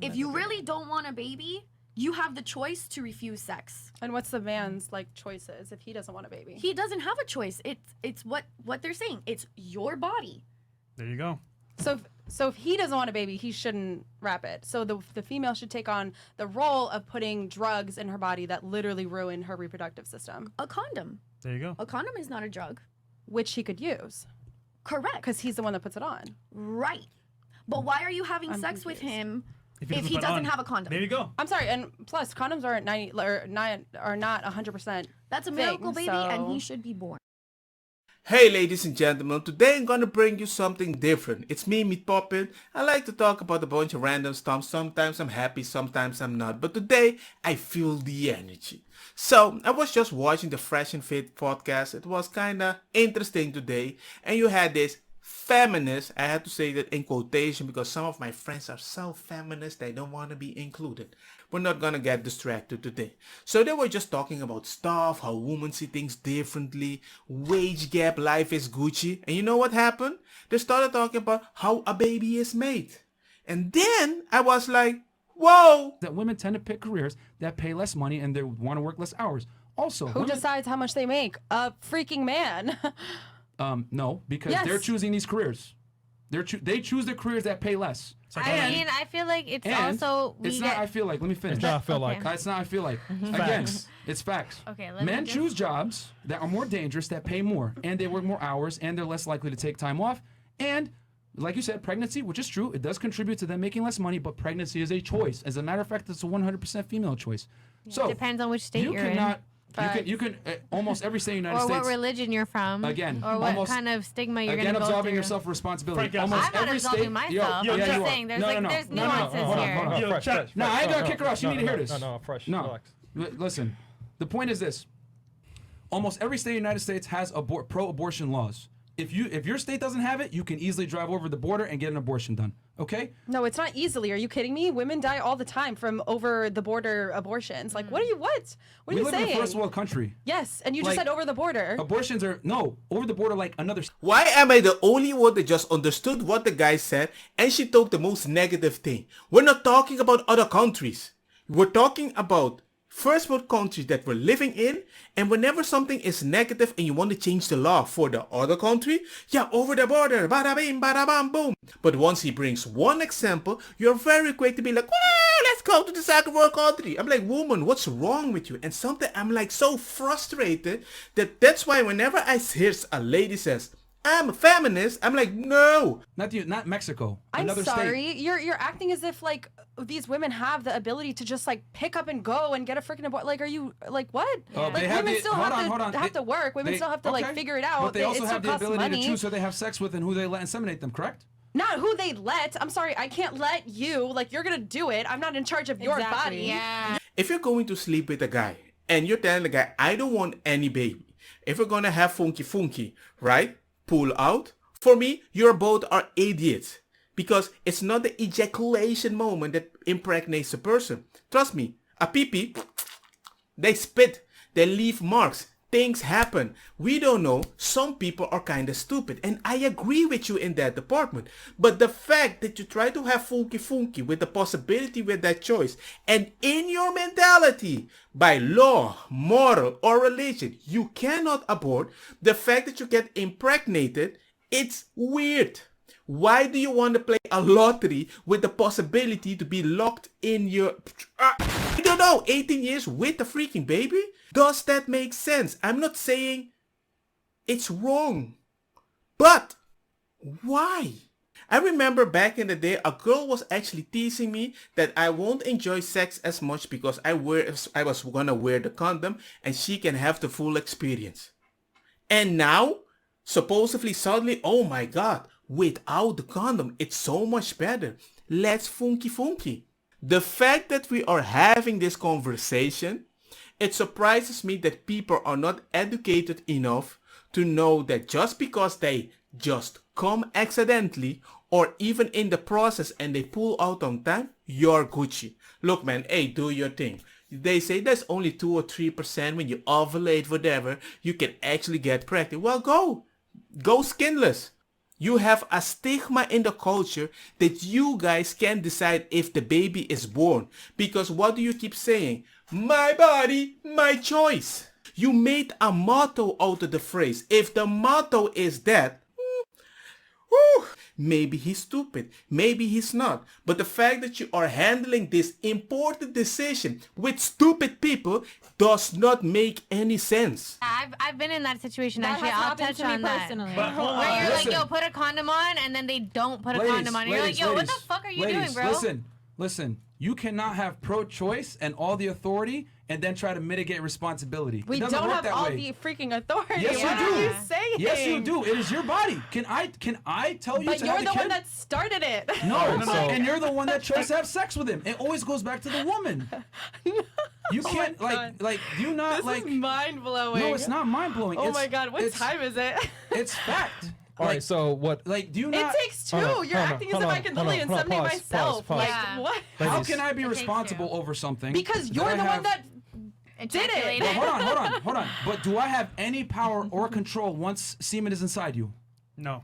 If you really don't want a baby, you have the choice to refuse sex. And what's the man's choices if he doesn't want a baby? He doesn't have a choice. It's what they're saying. It's your body. There you go. So if he doesn't want a baby, he shouldn't wrap it. So the female should take on the role of putting drugs in her body that literally ruin her reproductive system. A condom. There you go. A condom is not a drug. Which he could use. Correct. Because he's the one that puts it on. Right. But why are you having sex with him if he doesn't have a condom? There you go. I'm sorry, and plus condoms aren't 100%. That's a miracle baby, and he should be born. Hey ladies and gentlemen, today I'm gonna bring you something different. It's me, Meat Poppin. I like to talk about a bunch of random stuff. Sometimes I'm happy, sometimes I'm not. But today, I feel the energy. So, I was just watching the Fresh and Fit podcast. It was kinda interesting today. And you had this feminist, I had to say that in quotation because some of my friends are so feminist they don't want to be included. We're not gonna get distracted today. So they were just talking about stuff, how women see things differently, wage gap, life is Gucci. And you know what happened? They started talking about how a baby is made. And then I was like, whoa! That women tend to pick careers that pay less money and they want to work less hours. Also, Who decides how much they make? A freaking man. No, because Yes. they're choosing these careers. They choose the careers that pay less. I mean, I feel like it's also it's not. I feel like. Let me finish. It's not. I feel like. It's not. I feel like. Again, Facts. it's facts. Okay, let me Men just- choose jobs that are more dangerous, that pay more, and they work more hours, and they're less likely to take time off. And like you said, pregnancy, which is true, it does contribute to them making less money, but pregnancy is a choice. As a matter of fact, it's a 100% female choice. So depends on which state you you're cannot. in. You can almost every state in the United Or States. what religion you're from. Again, Or what almost- kind of stigma you're going Again, to go absolving through. yourself responsibility. Frank, Almost I'm not every absolving state. myself. I'm yeah, just you are. saying there's No, no, there's no, no, nuances hold on, here. hold on. Yo, Fresh, check. fresh. No, I ain't gonna kick her off. She need to hear this. No, fresh. No. Relax. Listen, the point is this: almost every state in the United States has pro-abortion laws. If your state doesn't have it, you can easily drive over the border and get an abortion done. Okay? No, it's not easily. Are you kidding me? Women die all the time from over the border abortions. Like, what are you We you live saying? in a first world country. Yes, and you just Like, said over the border. Abortions are over the border like another. Why am I the only one that just understood what the guy said and she took the most negative thing? We're not talking about other countries. We're talking about first world countries that we're living in, and whenever something is negative and you want to change the law for the other country, yeah, over the border, bada bing, bada bam, boom. But once he brings one example, you're very quick to be like, well, let's go to the second world country. I'm like, woman, what's wrong with you? And something I'm like so frustrated that's why whenever I hear a lady says, I'm a feminist, I'm like, no. Not Mexico. I'm another sorry. state. You're acting as if like these women have the ability to just like pick up and go and get a freaking abortion. Like, are you like what? Like Like women still have to work. Women They- still have to like okay. figure it out. But they also it have still the costs ability money. to choose who they have sex with and who they let inseminate them, correct? Not who they let. I'm sorry. I can't let you. Like, you're gonna do it. I'm not in charge of your body. Yeah. If you're going to sleep with a guy and you're telling the guy, I don't want any baby. If we're gonna have funky, right? Pull out. For me, you both are idiots. Because it's not the ejaculation moment that impregnates a person. Trust me, a pee-pee, they spit, they leave marks. Things happen. We don't know. Some people are kind of stupid. And I agree with you in that department. But the fact that you try to have funky with the possibility with that choice, and in your mentality, by law, moral, or religion, you cannot abort, the fact that you get impregnated, it's weird. Why do you want to play a lottery with the possibility to be locked in your... I don't know, 18 years with a freaking baby? Does that make sense? I'm not saying it's wrong. But why? I remember back in the day, a girl was actually teasing me that I won't enjoy sex as much because I was gonna wear the condom and she can have the full experience. And now, supposedly suddenly, oh my god, without the condom, it's so much better. Let's funky. The fact that we are having this conversation, it surprises me that people are not educated enough to know that just because they just come accidentally or even in the process and they pull out on time, you're Gucci. Look man, hey, do your thing. They say there's only 2 or 3% when you ovulate, whatever, you can actually get pregnant. Well, go skinless. You have a stigma in the culture that you guys can decide if the baby is born. Because what do you keep saying? My body, my choice. You made a motto out of the phrase. If the motto is that, maybe he's stupid, maybe he's not. But the fact that you are handling this important decision with stupid people does not make any sense. I've been in that situation That actually. has I'll happened touch to me on that. personally. But hold on, Where you're listen. like, yo, put a condom on, and then they don't put a condom on. You're like, yo, what the fuck are you doing, bro? Listen. You cannot have pro-choice and all the authority and then try to mitigate responsibility. We It don't doesn't work have that all way. the freaking authority. Yes, you what do. are you saying? Yes, you do. It is your body. Can I tell you But to you're have the a kid? one that started it. No, so- and you're the one that tries to have sex with him. It always goes back to the woman. You can't God. do you not This like is mind blowing. No, it's not mind blowing. Oh my God, what time is it? It's fact. All right, so what? Like, do you It not? takes two. Hold on, You're hold on, acting as hold if I on, can hold literally on, hold on, inseminate pause, myself. pause. Like, Yeah. what? How Ladies. can I be It takes responsible two. over something? Because that you're I the one have- that did it. Ejaculated. Well, hold on. But do I have any power or control once semen is inside you? No.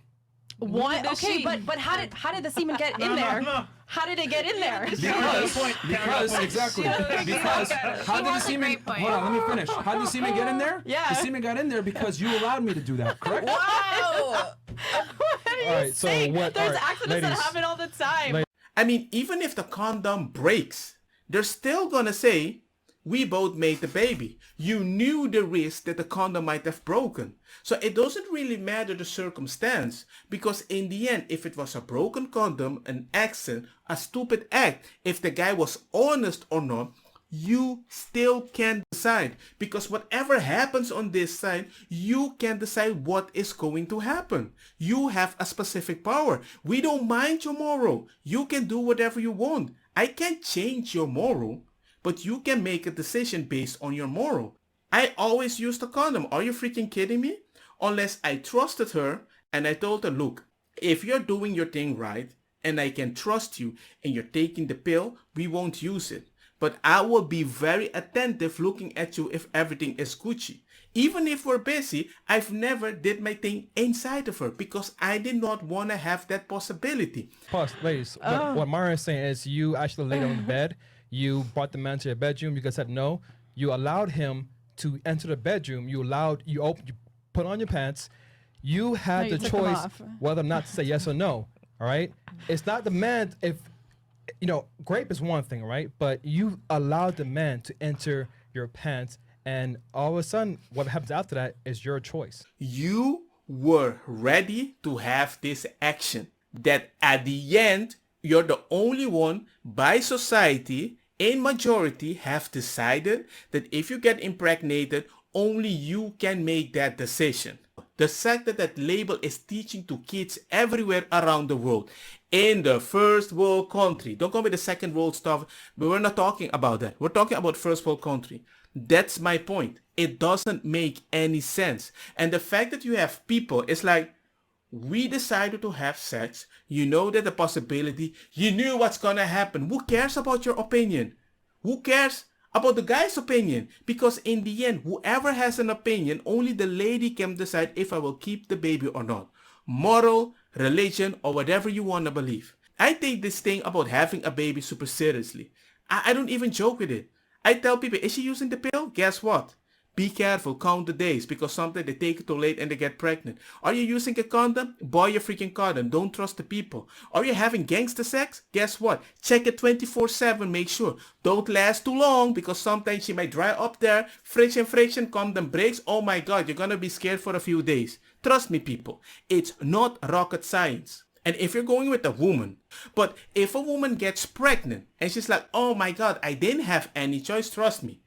What? Does Okay, she? but how did the semen get in there? How did it get in there? Because exactly. Because how did the has a semen? great point. Hold on, let me finish. How did the semen get in there? Yeah. The semen got in there because you allowed me to do that. Correct? Wow. What are you All right, so saying? what- There's all right, accidents that ladies. happen all the time. Ladies. I mean, even if the condom breaks, they're still gonna say, we both made the baby. You knew the risk that the condom might have broken. So it doesn't really matter the circumstance, because in the end, if it was a broken condom, an accident, a stupid act, if the guy was honest or not, you still can't decide. Because whatever happens on this side, you can decide what is going to happen. You have a specific power. We don't mind your moral. You can do whatever you want. I can't change your moral, but you can make a decision based on your moral. I always used a condom. Are you freaking kidding me? Unless I trusted her and I told her, look, if you're doing your thing right and I can trust you and you're taking the pill, we won't use it. But I will be very attentive looking at you if everything is Gucci. Even if we're busy, I've never did my thing inside of her because I did not want to have that possibility. Pause, ladies. What Mara is saying is you actually laid on the bed. You brought the man to your bedroom. You guys said no. You allowed him to enter the bedroom. You put on your pants. You had No, you the took them choice off. whether or not to say yes or no. All right. It's not the man. If grape is one thing, right? But you allowed the man to enter your pants, and all of a sudden, what happens after that is your choice. You were ready to have this action. That at the end, you're the only one by society, in majority, have decided that if you get impregnated, only you can make that decision. The fact that that label is teaching to kids everywhere around the world. In the first world country. Don't call me the second world stuff, but we're not talking about that. We're talking about first world country. That's my point. It doesn't make any sense. And the fact that you have people, it's like, we decided to have sex. You know that the possibility, you knew what's gonna happen. Who cares about your opinion? Who cares about the guy's opinion? Because in the end, whoever has an opinion, only the lady can decide if I will keep the baby or not. Moral, religion, or whatever you want to believe. I take this thing about having a baby super seriously. I don't even joke with it. I tell people, is she using the pill? Guess what? Be careful, count the days, because sometimes they take it too late and they get pregnant. Are you using a condom? Buy your freaking condom. Don't trust the people. Are you having gangster sex? Guess what? Check it 24/7. Make sure. Don't last too long, because sometimes she might dry up there. Friction, condom breaks. Oh my God, you're gonna be scared for a few days. Trust me, people. It's not rocket science. And if you're going with a woman, but if a woman gets pregnant and she's like, oh my God, I didn't have any choice, trust me.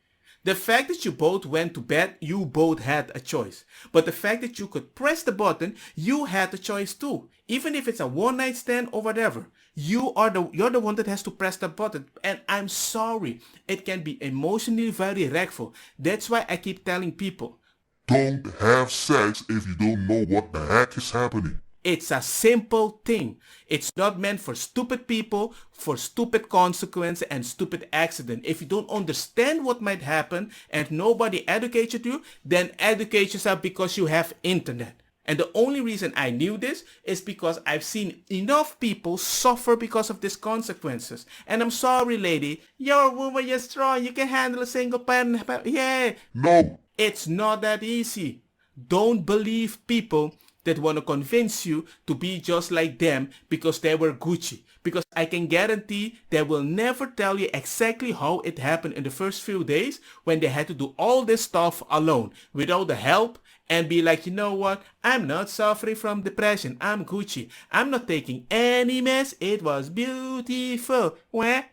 The fact that you both went to bed, you both had a choice. But the fact that you could press the button, you had a choice too. Even if it's a one night stand or whatever, you're the one that has to press the button. And I'm sorry, it can be emotionally very wreckful. That's why I keep telling people, Don't have sex if you don't know what the heck is happening. it's a simple thing. It's not meant for stupid people, for stupid consequence and stupid accident. If you don't understand what might happen and nobody educated you, then educate yourself because you have internet. And the only reason I knew this is because I've seen enough people suffer because of these consequences. And I'm sorry, lady. You're a woman, you're strong, you can handle a single parent. Yeah. No. It's not that easy. Don't believe people that want to convince you to be just like them because they were Gucci. Because I can guarantee they will never tell you exactly how it happened in the first few days when they had to do all this stuff alone without the help and be like, you know what? I'm not suffering from depression. I'm Gucci. I'm not taking any mess. It was beautiful. Where,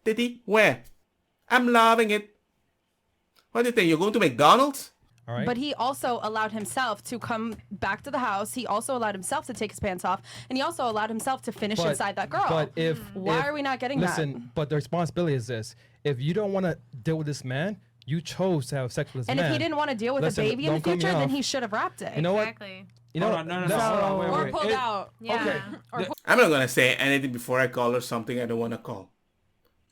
diddy, where? I'm loving it. What do you think? You're going to McDonald's? All right. But he also allowed himself to come back to the house. He also allowed himself to take his pants off, and he also allowed himself to finish inside that girl. But why are we not getting that? Listen, but the responsibility is this: if you don't want to deal with this man, you chose to have sex with this and man. if he didn't want to deal with Listen, a baby in the don't cut me future, then off. he should have wrapped it. You know what? Exactly. You know, Hold on, no, hold on, wait, Or wait. pulled out. Yeah. Okay. I'm not going to say anything before I call her something I don't want to call.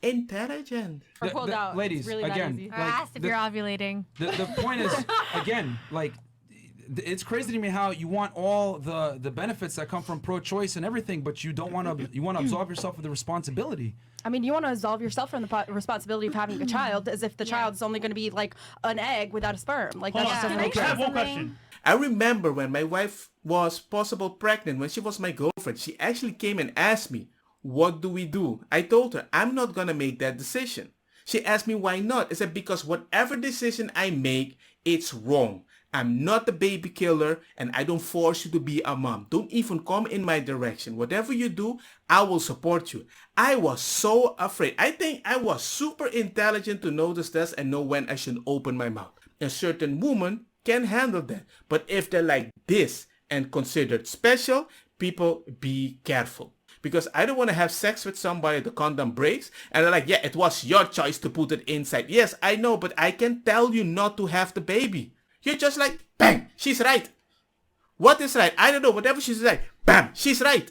Intelligent. Or pulled out. It's Ladies, really that again, easy. Or asked if you're ovulating. The point is, again, like, it's crazy to me how you want all the benefits that come from pro-choice and everything, but you don't want to. You want to absolve yourself of the responsibility. I mean, you want to absolve yourself from the responsibility of having a child, as if the child's only going to be like an egg without a sperm. Like Hold that just on. doesn't make I have sense. one question. I remember when my wife was possible pregnant, when she was my girlfriend, she actually came and asked me, what do we do? I told her, I'm not going to make that decision. She asked me why not. I said, because whatever decision I make, it's wrong. I'm not the baby killer and I don't force you to be a mom. Don't even come in my direction. Whatever you do, I will support you. I was so afraid. I think I was super intelligent to notice this and know when I should open my mouth. A certain woman can handle that. But if they're like this and considered special, people be careful. Because I don't want to have sex with somebody, the condom breaks, and they're like, yeah, it was your choice to put it inside. Yes, I know, but I can tell you not to have the baby. You're just like, bang, she's right. What is right? I don't know, whatever she's right, bam, she's right.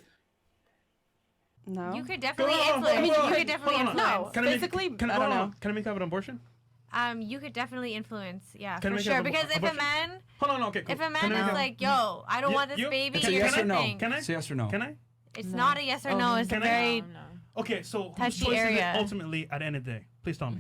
No. You could definitely Hold on, influence. hold on, You could definitely hold on. influence. Can I make- Physically, can I don't hold on. know. Can I make have an abortion? You could definitely influence. Yeah, Can I for make sure. an Because if a abortion? man, Hold on, okay, cool. if a man Can I is make like, yo, I don't You- want this you- baby, It's a here's yes the or no. thing. Can I? It's a yes or no. Can I? It's not a yes or no. It's a Can I- very Okay, so whose touchy choice is area. it ultimately at the end of the day? Please tell me.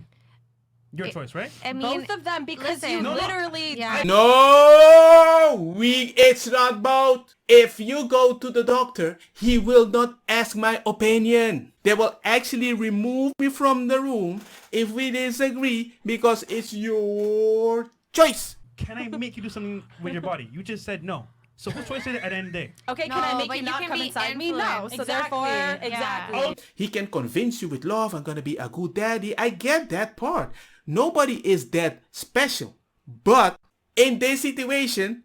Your choice, right? I mean, Both of them, because listen. you No, no. literally. Yeah. No, it's not both. If you go to the doctor, he will not ask my opinion. They will actually remove me from the room if we disagree because it's your choice. Can I make you do something with your body? You just said no. So whose choice is it at the end of the day? Okay, No, can I make but you you not can come be inside me? No. influenced. So Exactly, therefore, yeah. exactly. He can convince you with love, I'm gonna be a good daddy. I get that part. Nobody is that special. But in this situation,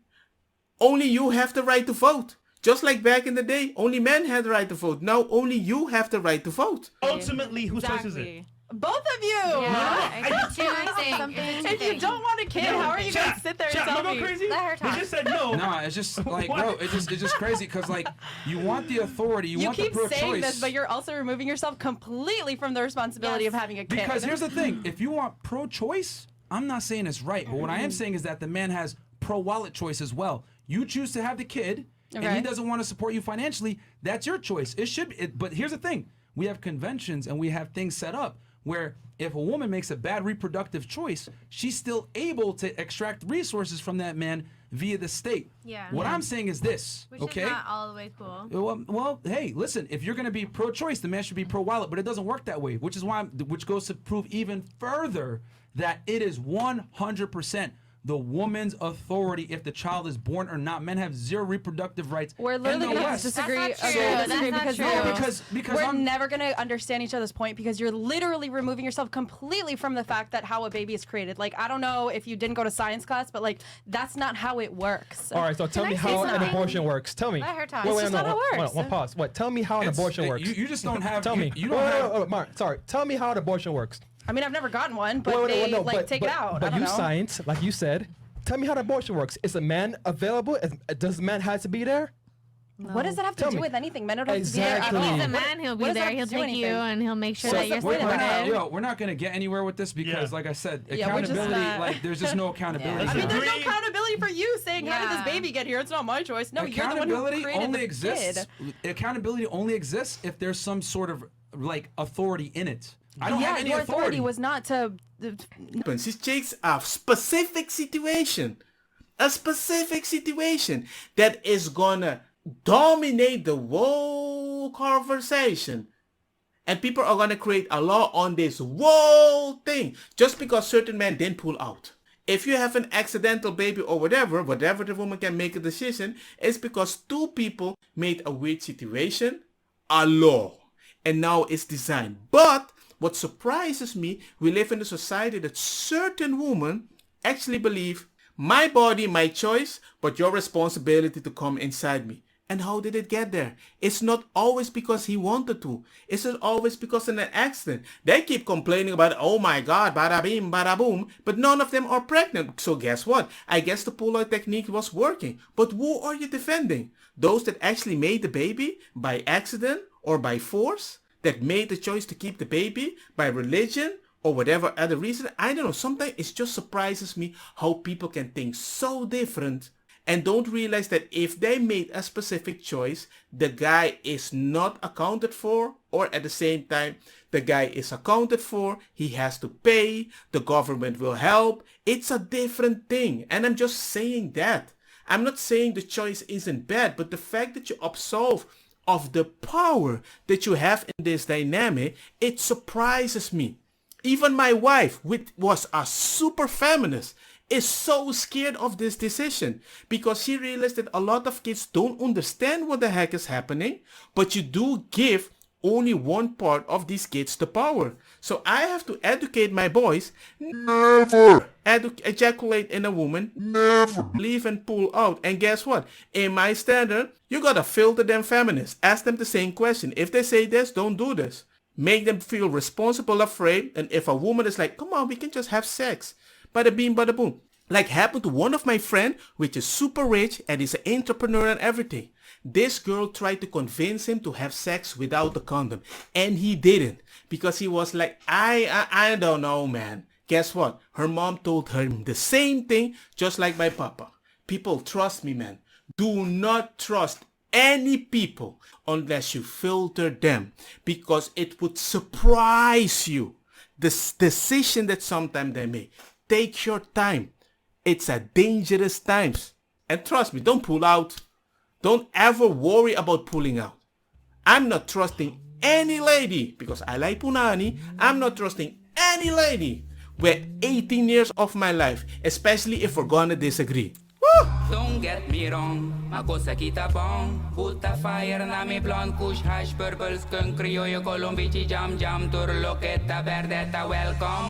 only you have the right to vote. Just like back in the day, only men had the right to vote. Now only you have the right to vote. Ultimately, whose choice is it? Both of you. Yeah, it's two things. If you don't want a kid, how are you going to Chat, sit there and chat, tell am I me? crazy? Let her He talk. just said no. No, it's just like, What? bro, it's just crazy because like you want the authority, you You want the keep pro-choice. saying this, but you're also removing yourself completely from the responsibility Yes. of having a kid. Because here's the thing: if you want pro-choice, I'm not saying it's right, but what I am saying is that the man has pro-wallet choice as well. You choose to have the kid, and he Okay. doesn't want to support you financially. That's your choice. It should. But here's the thing: we have conventions and we have things set up where if a woman makes a bad reproductive choice, she's still able to extract resources from that man via the state. Yeah. What I'm saying is this, Which okay? is not all the way cool. Well, hey, listen. If you're going to be pro-choice, the man should be pro-wallet, but it doesn't work that way. Which is why, which goes to prove even further that it is 100% the woman's authority if the child is born or not. Men have zero reproductive rights. We're in literally the going to West. disagree. That's not agree true. to disagree That's not because true. Because we're I'm never going to understand each other's point because you're literally removing yourself completely from the fact that how a baby is created. Like, I don't know if you didn't go to science class, but like, that's not how it works. All right, so tell Can me I say how an something? abortion works. Tell me. Let her talk. Wait, It's wait, just no, not how it hold on, works. one pause. What? Tell me how an abortion works. You just don't have. Tell me. You don't have. Mark, sorry. Tell me how an abortion works. I mean, I've never gotten one, but they take it out. I But don't you know. science, like you said. Tell me how the abortion works. Is a man available? Does the man have to be there? What does that have to Tell do me. with anything? Men don't have to be Exactly. there If at he's all. a man, he'll What be does that there. have He'll to do take you anything? and he'll make sure So that you're we're sleeping not- right. We're not gonna get anywhere with this because, Yeah. like I said, Yeah, we're just accountability. not- Like, there's just no accountability. Yeah. I mean, Agree. there's no accountability for you saying, "How did Yeah. this baby get here? It's not my choice." No, you're the one who Accountability created only the exists. kid. Accountability only exists if there's some sort of like authority in it. I don't Yeah, have any your authority was not to. happens. It takes a specific situation that is gonna dominate the whole conversation. And people are gonna create a law on this whole thing just because certain men didn't pull out. If you have an accidental baby or whatever the woman can make a decision, it's because two people made a weird situation a law. And now it's designed. But what surprises me, we live in a society that certain women actually believe my body, my choice, but your responsibility to come inside me. And how did it get there? It's not always because he wanted to. It's not always because of an accident. They keep complaining about, oh my God, bada bing, bada boom, but none of them are pregnant. So guess what? I guess the pull-out technique was working. But who are you defending? Those that actually made the baby by accident or by force? That made the choice to keep the baby by religion or whatever other reason? I don't know. Sometimes it just surprises me how people can think so different and don't realize that if they made a specific choice, the guy is not accounted for, or at the same time, the guy is accounted for, he has to pay, the government will help. It's a different thing. And I'm just saying that. I'm not saying the choice isn't bad, but the fact that you absolve of the power that you have in this dynamic, it surprises me. Even my wife, which was a super feminist, is so scared of this decision because she realized that a lot of kids don't understand what the heck is happening, but you do give only one part of these kids the power. So I have to educate my boys. Never. Ejaculate in a woman. Never. Leave and pull out. And guess what? In my standard, you gotta filter them feminists. Ask them the same question. If they say this, don't do this. Make them feel responsible, afraid. And if a woman is like, come on, we can just have sex. Bada beam, bada boom. Like happened to one of my friend, which is super rich and is an entrepreneur and everything. This girl tried to convince him to have sex without the condom. And he didn't. Because he was like, I don't know, man. Guess what? Her mom told her the same thing, just like my papa. People, trust me, man. Do not trust any people unless you filter them. Because it would surprise you. This decision that sometimes they make. Take your time. It's a dangerous times. And trust me, don't pull out. Don't ever worry about pulling out. I'm not trusting any lady because I like punani. I'm not trusting any lady with 18 years of my life, especially if we're gonna disagree. Woo! Don't get me wrong, ma cosa kita bong. Put a fire na mi blonde kush hash purple skunk criollo colombici jam jam tur loqueta verdeta welcome.